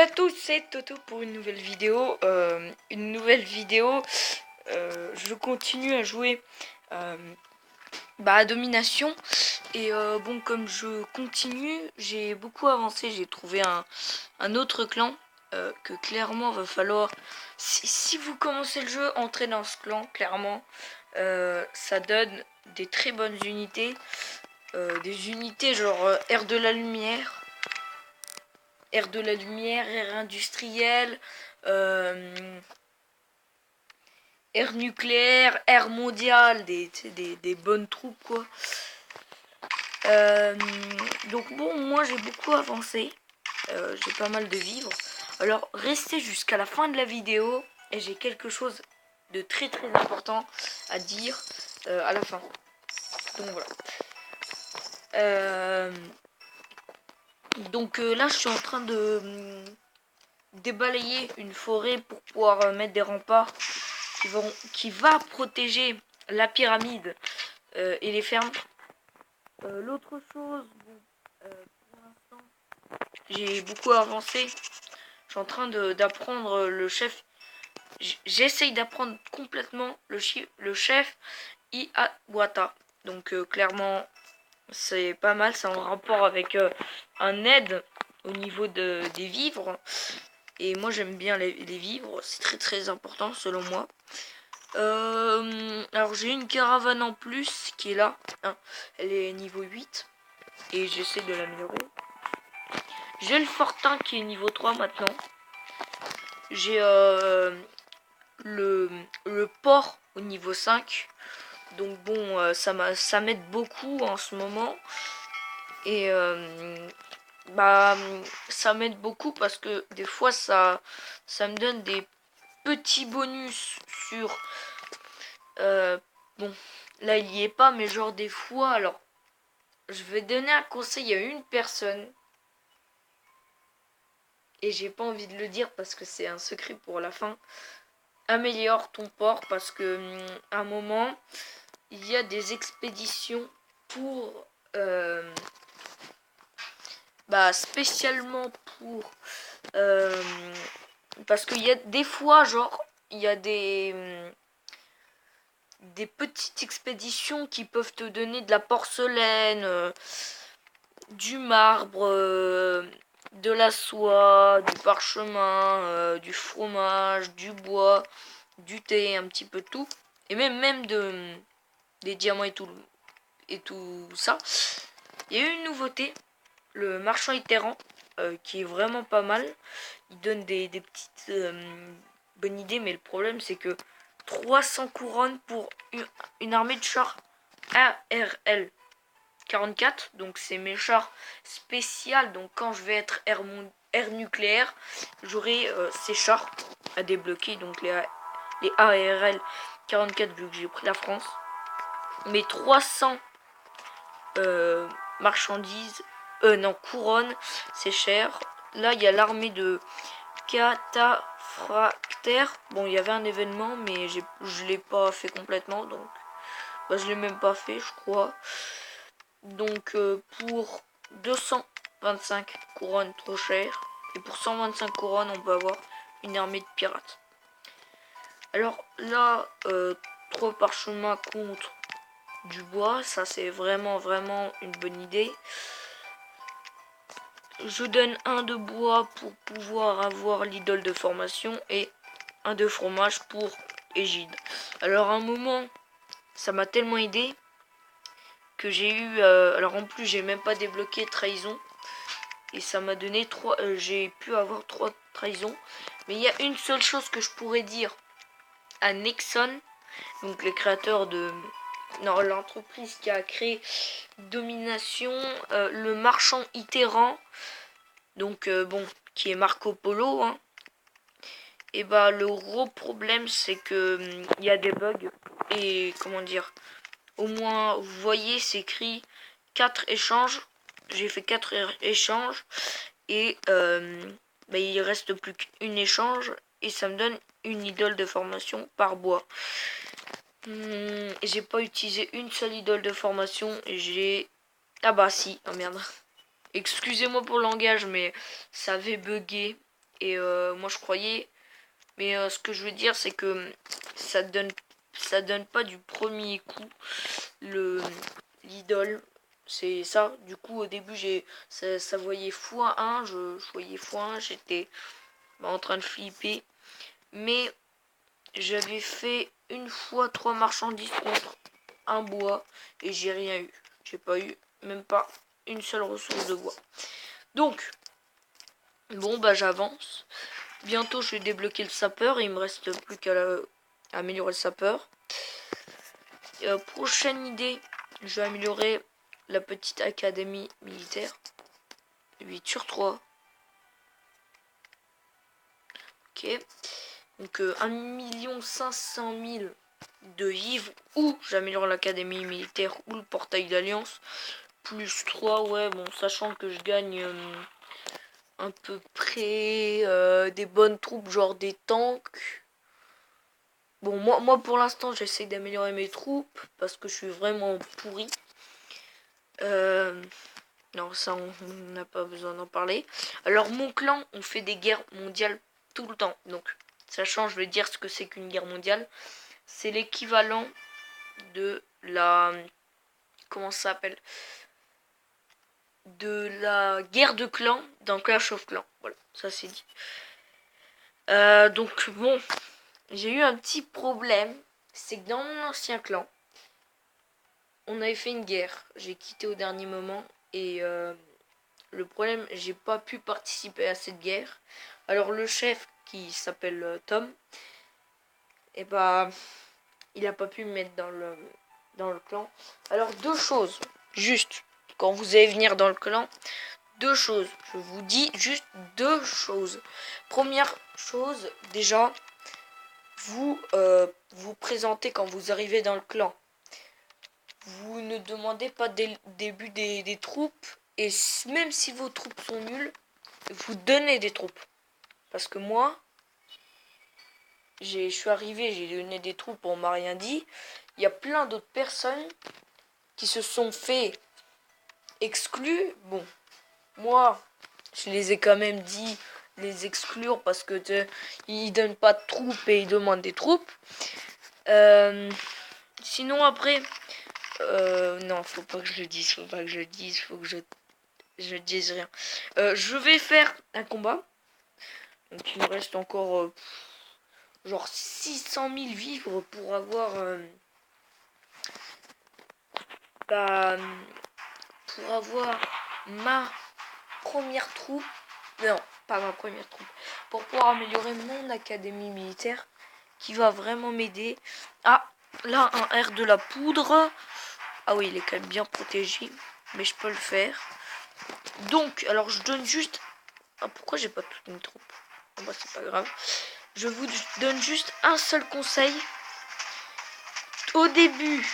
à tous, c'est Toto pour une nouvelle vidéo. Je continue à jouer à Domination. Et bon, comme je continue, j'ai beaucoup avancé. J'ai trouvé un autre clan que clairement va falloir... Si vous commencez le jeu, entrez dans ce clan, clairement. Ça donne des très bonnes unités. Des unités genre Air de la Lumière. Air de la lumière, air industriel, air nucléaire, air mondial, des bonnes troupes quoi. Donc bon, moi j'ai beaucoup avancé, j'ai pas mal de vivres. Alors restez jusqu'à la fin de la vidéo et j'ai quelque chose de très important à dire à la fin. Donc voilà. Donc là je suis en train de débalayer une forêt pour pouvoir mettre des remparts qui va protéger la pyramide et les fermes. L'autre chose, pour l'instant, j'ai beaucoup avancé. Je suis en train d'apprendre le chef. J'essaye d'apprendre complètement le chef Iwata. Donc clairement, c'est pas mal. C'est en rapport avec un aide au niveau des vivres. Et moi j'aime bien les vivres, c'est très important selon moi. Alors j'ai une caravane en plus qui est là, hein. Elle est niveau 8 et j'essaie de l'améliorer. J'ai le fortin qui est niveau 3 maintenant. J'ai le port au niveau 5. Donc bon, ça m'aide beaucoup en ce moment. Et ça m'aide beaucoup parce que des fois ça me donne des petits bonus sur bon là il y est pas, mais genre des fois, alors je vais donner un conseil à une personne et j'ai pas envie de le dire parce que c'est un secret pour la fin. Améliore ton port parce que à un moment il y a des expéditions pour spécialement pour parce qu'il y a des fois genre il y a des petites expéditions qui peuvent te donner de la porcelaine, du marbre, de la soie, du parchemin, du fromage, du bois, du thé, un petit peu tout, et même des diamants et tout ça. Il y a eu une nouveauté, le marchand itinérant, qui est vraiment pas mal. Il donne des petites bonnes idées, mais le problème c'est que 300 couronnes pour une armée de chars ARL 44, donc c'est mes chars spéciales. Donc quand je vais être air nucléaire, j'aurai ces chars à débloquer, donc les ARL 44 vu que j'ai pris la France. Mais 300 marchandises, non, couronnes, c'est cher. Là il y a l'armée de Cataphractaire. Bon, il y avait un événement, mais je l'ai pas fait complètement, donc je l'ai même pas fait, je crois. Donc pour 225 couronnes, trop cher, et pour 125 couronnes on peut avoir une armée de pirates. Alors là, 3 parchemins contre du bois, ça c'est vraiment une bonne idée. Je donne un de bois pour pouvoir avoir l'idole de formation et un de fromage pour Égide. Alors à un moment, ça m'a tellement aidé que j'ai eu... alors en plus, j'ai même pas débloqué trahison. Et ça m'a donné 3... j'ai pu avoir 3 trahisons. Mais il y a une seule chose que je pourrais dire à Nexon, donc le créateur de... non, l'entreprise qui a créé Domination, le marchand itinérant, donc bon, qui est Marco Polo, hein. Et le gros problème c'est que il y a des bugs et comment dire, au moins vous voyez c'est écrit 4 échanges. J'ai fait 4 échanges et il reste plus qu'une échange et ça me donne une idole de formation par bois. J'ai pas utilisé une seule idole de formation. J'ai... ah bah si, oh merde. Excusez-moi pour le langage, mais ça avait bugué. Et moi je croyais. Mais ce que je veux dire c'est que ça donne pas du premier coup l'idole. C'est ça. Du coup au début ça voyait x1, je voyais x1, j'étais en train de flipper. Mais j'avais fait une fois 3 marchandises contre un bois et j'ai rien eu. J'ai pas eu même pas une seule ressource de bois. Donc, bon bah j'avance. Bientôt je vais débloquer le sapeur et il me reste plus qu'à améliorer le sapeur. Prochaine idée, je vais améliorer la petite académie militaire. 8 sur 3. Ok. Donc 1 500 000 de vivres ou j'améliore l'académie militaire ou le portail d'alliance. Plus 3, ouais, bon, sachant que je gagne à peu près des bonnes troupes, genre des tanks. Bon, moi pour l'instant, j'essaie d'améliorer mes troupes parce que je suis vraiment pourri. Non, ça, on n'a pas besoin d'en parler. Alors, mon clan, on fait des guerres mondiales tout le temps. Donc, sachant, je vais dire ce que c'est qu'une guerre mondiale. C'est l'équivalent de la... Comment ça s'appelle? De la guerre de clans dans Clash of Clans. Voilà, ça c'est dit. Donc, bon, j'ai eu un petit problème. C'est que dans mon ancien clan, on avait fait une guerre. J'ai quitté au dernier moment. Et le problème, j'ai pas pu participer à cette guerre. Alors, le chef, qui s'appelle Tom, et bah, il a pas pu me mettre dans le clan. Alors, deux choses. Juste, quand vous allez venir dans le clan, deux choses. Je vous dis juste deux choses. Première chose, déjà, vous vous présentez quand vous arrivez dans le clan. Vous ne demandez pas dès le début des troupes. Et même si vos troupes sont nulles, vous donnez des troupes. Parce que moi, je suis arrivé, j'ai donné des troupes, on m'a rien dit. Il y a plein d'autres personnes qui se sont fait exclus. Bon, moi, je les ai quand même dit les exclure parce que ils donnent pas de troupes et ils demandent des troupes. Sinon après, non, faut pas que je le dise, faut que je dise rien. Je vais faire un combat. Donc il me reste encore genre 600 000 vivres pour avoir bah, pour avoir ma première troupe. Non, pas ma première troupe. Pour pouvoir améliorer mon académie militaire qui va vraiment m'aider. Ah, là un R de la poudre. Ah oui, il est quand même bien protégé, mais je peux le faire. Donc, alors je donne juste... Ah, pourquoi j'ai pas toute une troupe? Ah, bah, c'est pas grave. Je vous donne juste un seul conseil. Au début,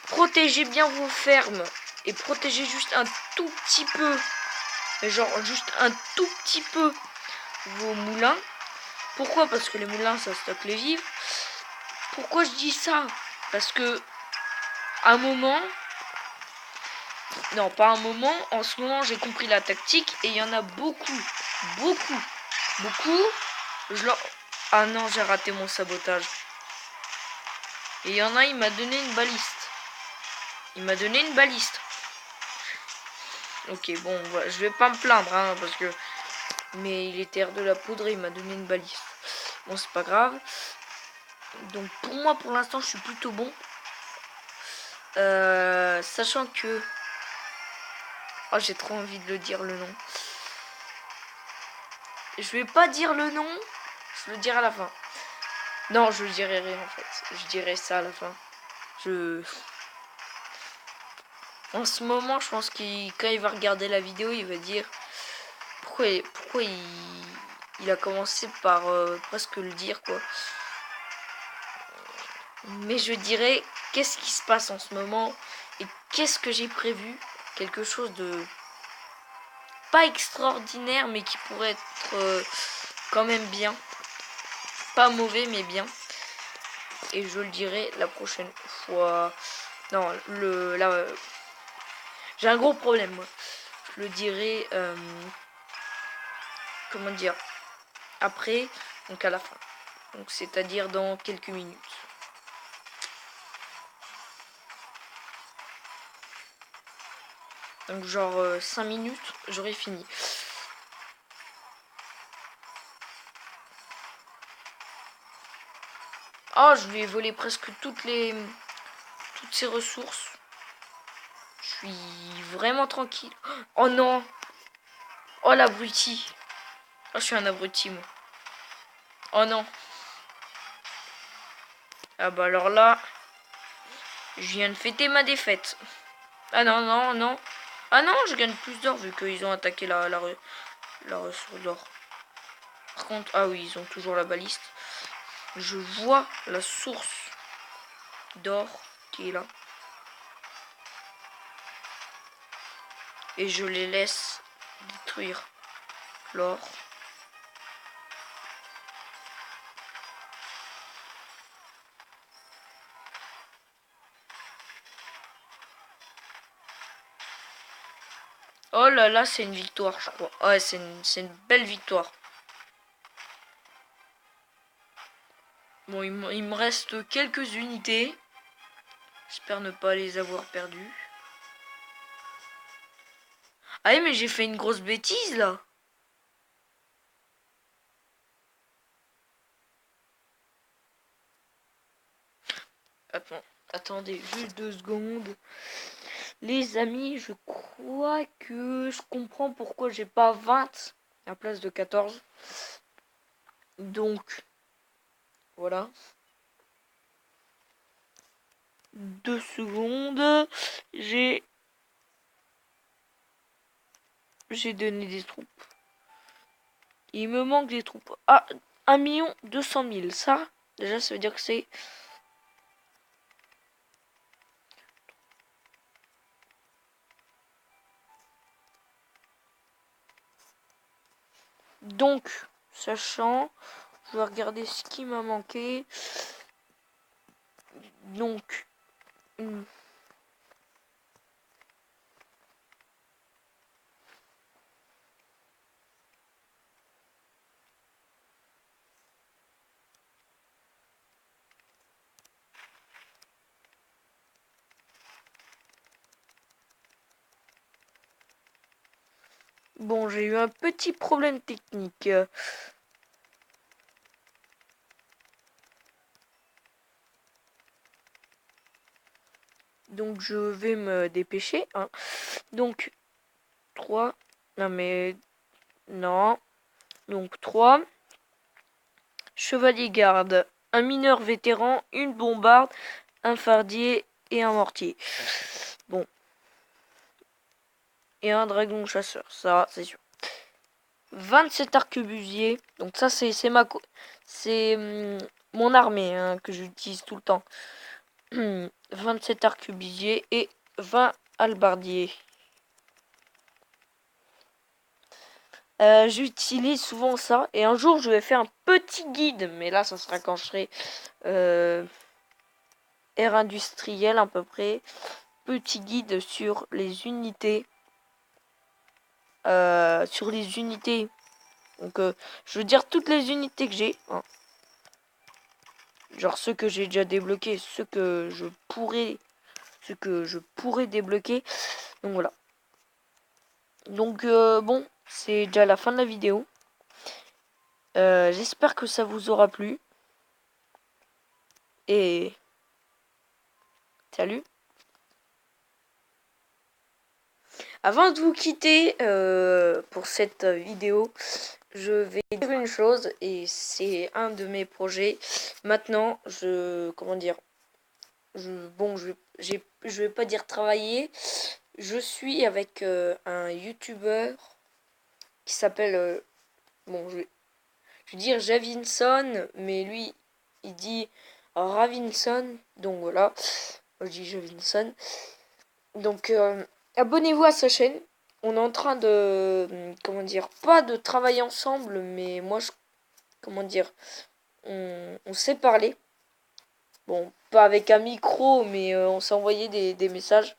protégez bien vos fermes et protégez juste un tout petit peu, mais genre juste un tout petit peu vos moulins. Pourquoi? Parce que les moulins ça stocke les vivres. Pourquoi je dis ça? Parce que à un moment, non pas un moment, en ce moment j'ai compris la tactique et il y en a beaucoup. Ah non, j'ai raté mon sabotage. Et il y en a, il m'a donné une baliste. Ok, bon, voilà, je vais pas me plaindre, hein, parce que... Mais il était R de la poudre et il m'a donné une baliste. Bon, c'est pas grave. Donc, pour moi, pour l'instant, je suis plutôt bon. Sachant que... Oh, j'ai trop envie de le dire, le nom. Je vais pas dire le nom. Je le dirai à la fin. Non, je dirai rien, en fait. Je dirai ça à la fin. En ce moment, je pense qu'il quand il va regarder la vidéo, il va dire pourquoi il a commencé par presque le dire quoi. Mais je dirais qu'est-ce qui se passe en ce moment et qu'est-ce que j'ai prévu, quelque chose de pas extraordinaire mais qui pourrait être quand même bien, pas mauvais mais bien. Et je le dirai la prochaine fois. Non, là j'ai un gros problème moi. Je le dirai comment dire, après, donc à la fin. Donc c'est-à-dire dans quelques minutes. Donc genre 5 minutes, j'aurai fini. Oh, je lui ai volé presque toutes ses ressources. Je suis vraiment tranquille. Oh non. Oh l'abruti. Oh, je suis un abruti moi. Oh non. Ah bah alors là, je viens de fêter ma défaite. Ah non, non, non. Ah non, je gagne plus d'or vu qu'ils ont attaqué la ressource d'or. Par contre, ah oui, ils ont toujours la baliste. Je vois la source d'or qui est là. Et je les laisse détruire l'or. Oh là là, c'est une victoire, je crois. Ouais, c'est une belle victoire. Bon, il me reste quelques unités. J'espère ne pas les avoir perdues. Ah oui, mais j'ai fait une grosse bêtise, là. Attendez, juste 2 secondes. Les amis, je crois que je comprends pourquoi j'ai pas 20 à la place de 14. Donc, voilà. 2 secondes. J'ai donné des troupes. Il me manque des troupes. Ah, 1 200 000. Ça, déjà, ça veut dire que c'est... Donc, sachant, je vais regarder ce qui m'a manqué. Donc, bon, j'ai eu un petit problème technique. Donc, je vais me dépêcher. Hein. Donc, 3. Non, mais... Non. Donc, 3. Chevalier garde. Un mineur vétéran, une bombarde, un fardier et un mortier. Bon. Et un dragon chasseur. Ça, c'est sûr. 27 arquebusiers. Donc ça, c'est mon armée hein, que j'utilise tout le temps. 27 arquebusiers et 20 halbardiers. J'utilise souvent ça. Et un jour, je vais faire un petit guide. Mais là, ça sera quand je serai ère industrielle à peu près. Petit guide sur les unités. Donc, je veux dire toutes les unités que j'ai. Hein. Genre ceux que j'ai déjà débloqués, ceux que je pourrais débloquer. Donc voilà. Donc bon, c'est déjà la fin de la vidéo. J'espère que ça vous aura plu. Et salut. Avant de vous quitter pour cette vidéo, je vais dire une chose et c'est un de mes projets. Maintenant, comment dire, je vais pas dire travailler. Je suis avec un youtubeur qui s'appelle je vais dire Javinson, mais lui il dit Ravinson, donc voilà, moi je dis Javinson. Donc abonnez-vous à sa chaîne. On est en train de comment dire, pas de travailler ensemble, mais moi comment dire, on sait parler. Bon, pas avec un micro, mais on s'est envoyé des messages.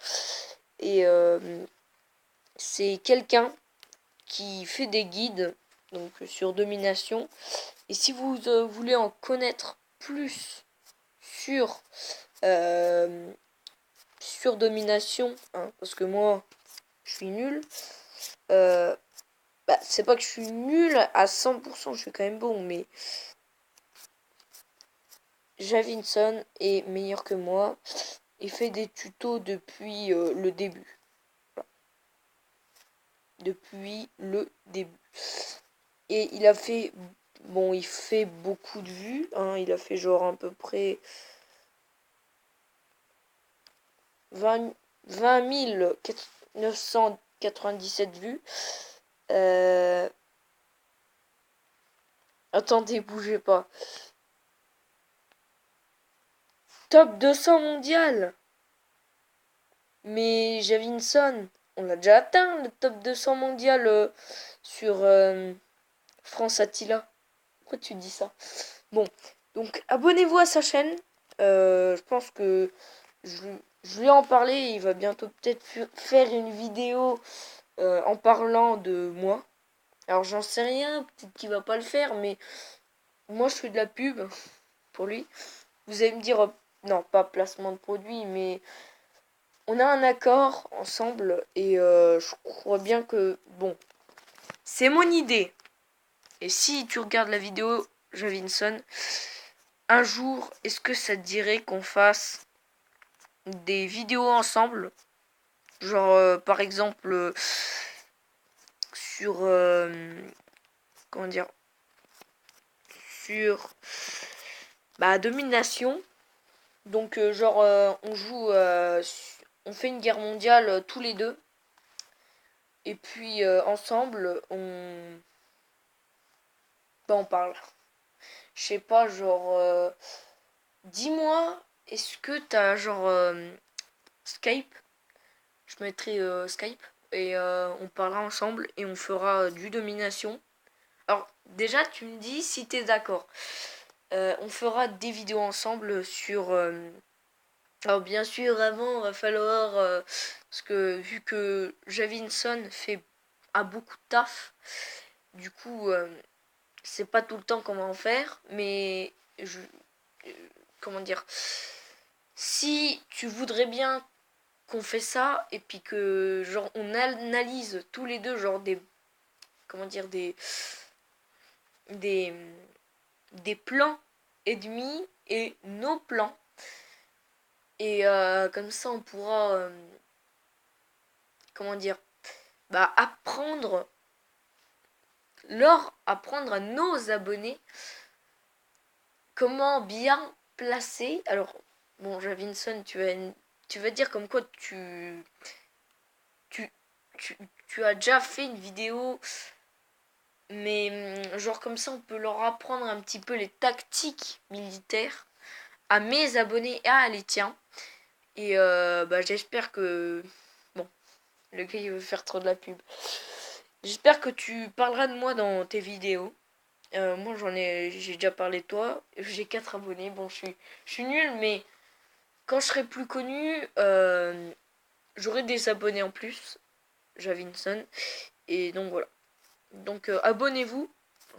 Et c'est quelqu'un qui fait des guides donc sur domination. Et si vous voulez en connaître plus sur domination, hein, parce que moi je suis nul, c'est pas que je suis nul à 100%, je suis quand même bon, mais Javinson est meilleur que moi et fait des tutos depuis le début. Voilà. Depuis le début. Et il a fait, bon, il fait beaucoup de vues, hein, il a fait genre à peu près 20 997 vues. Attendez, bougez pas. Top 200 mondial. Mais Javinson, on l'a déjà atteint, le top 200 mondial sur France Attila. Pourquoi tu dis ça? Bon, donc abonnez-vous à sa chaîne. Je pense que je lui en parler. Il va bientôt peut-être faire une vidéo en parlant de moi. Alors j'en sais rien, peut-être qu'il va pas le faire, mais moi je fais de la pub pour lui. Vous allez me dire, non, pas placement de produit, mais on a un accord ensemble et je crois bien que, bon, c'est mon idée. Et si tu regardes la vidéo, Javinson, un jour, est-ce que ça te dirait qu'on fasse des vidéos ensemble? Genre, par exemple, sur... comment dire? Sur... domination. Donc, on joue... on fait une guerre mondiale tous les deux. Et puis, ensemble, on parle. Je sais pas, genre... dis-moi, est-ce que t'as, genre... Skype? Je mettrai Skype. Et on parlera ensemble et on fera du domination. Alors, déjà, tu me dis si t'es d'accord. On fera des vidéos ensemble sur... alors, bien sûr, avant, va falloir... parce que vu que Javinson a beaucoup de taf, du coup, c'est pas tout le temps qu'on va en faire, mais... comment dire? Si tu voudrais bien qu'on fait ça, et puis que, genre, on analyse tous les deux, genre, des... comment dire? Des, des plans ennemis et nos plans. Et comme ça, on pourra, comment dire, apprendre à nos abonnés comment bien placer. Alors, bon, Javinson, tu vas dire comme quoi tu, tu as déjà fait une vidéo, mais genre comme ça, on peut leur apprendre un petit peu les tactiques militaires à mes abonnés et à les tiens. Et j'espère que... Bon, le gars il veut faire trop de la pub. J'espère que tu parleras de moi dans tes vidéos. Moi j'ai déjà parlé de toi. J'ai 4 abonnés. Bon, je suis nul, mais quand je serai plus connu, j'aurai des abonnés en plus. Javinson. Et donc voilà. Donc abonnez-vous.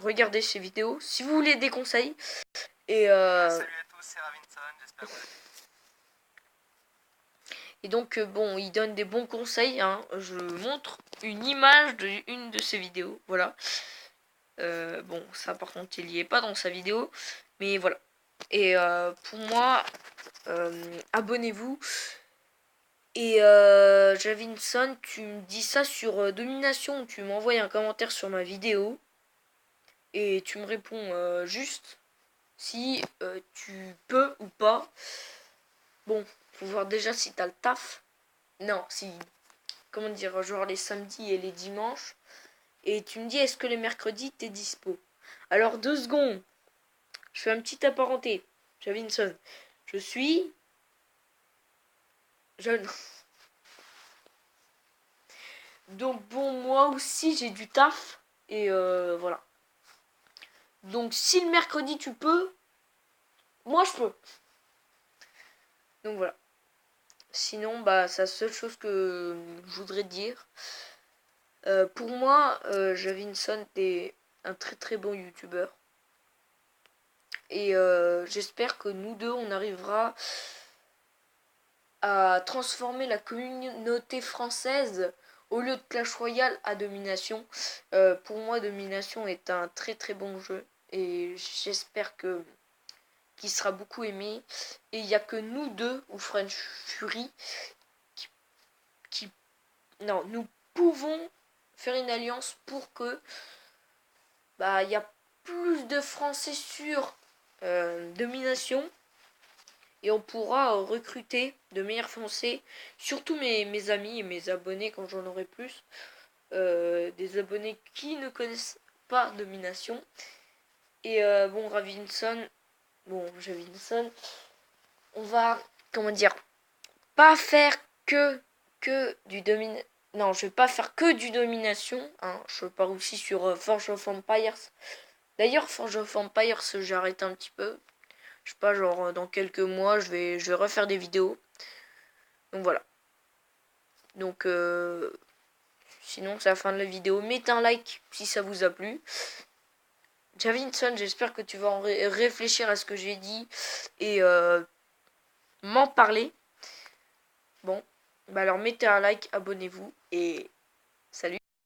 Regardez ces vidéos. Si vous voulez des conseils. Et salut à tous, c'est Ravinson. J'espère que... Et donc, bon, il donne des bons conseils. Hein. Je montre une image d'une de ses vidéos. Voilà. Bon, ça par contre, il n'y est pas dans sa vidéo. Mais voilà. Et pour moi, abonnez-vous. Et Javinson, tu me dis ça sur Domination. Tu m'envoies un commentaire sur ma vidéo. Et tu me réponds juste si tu peux ou pas. Bon, faut voir déjà si t'as le taf. Non, si... Comment dire, genre les samedis et les dimanches. Et tu me dis, est-ce que les mercredis, t'es dispo? Alors, 2 secondes. Je fais un petit apparenté. Javinson. Je suis jeune. Donc, bon, moi aussi, j'ai du taf. Et voilà. Donc, si le mercredi, tu peux, moi, je peux. Donc, voilà. Sinon, c'est la seule chose que je voudrais dire. Pour moi, Javinson, t'es un très très bon youtubeur. Et j'espère que nous deux, on arrivera à transformer la communauté française au lieu de Clash Royale à Domination. Pour moi, Domination est un très très bon jeu et j'espère que qu'il sera beaucoup aimé. Et il n'y a que nous deux ou French Fury qui non, nous pouvons faire une alliance pour que il y a plus de Français sur Domination et on pourra recruter de meilleurs Français, surtout mes amis et mes abonnés quand j'en aurai plus, des abonnés qui ne connaissent pas Domination. Et bon, Ravinson, on va, comment dire, pas faire que du domination. Non, je vais pas faire que du domination. Hein. Je pars aussi sur Forge of Empires. D'ailleurs, Forge of Empires, j'arrête un petit peu. Je sais pas, genre dans quelques mois, je vais refaire des vidéos. Donc voilà. Donc sinon, c'est la fin de la vidéo. Mettez un like si ça vous a plu. Javinson, j'espère que tu vas en réfléchir à ce que j'ai dit et m'en parler. Bon, alors mettez un like, abonnez-vous et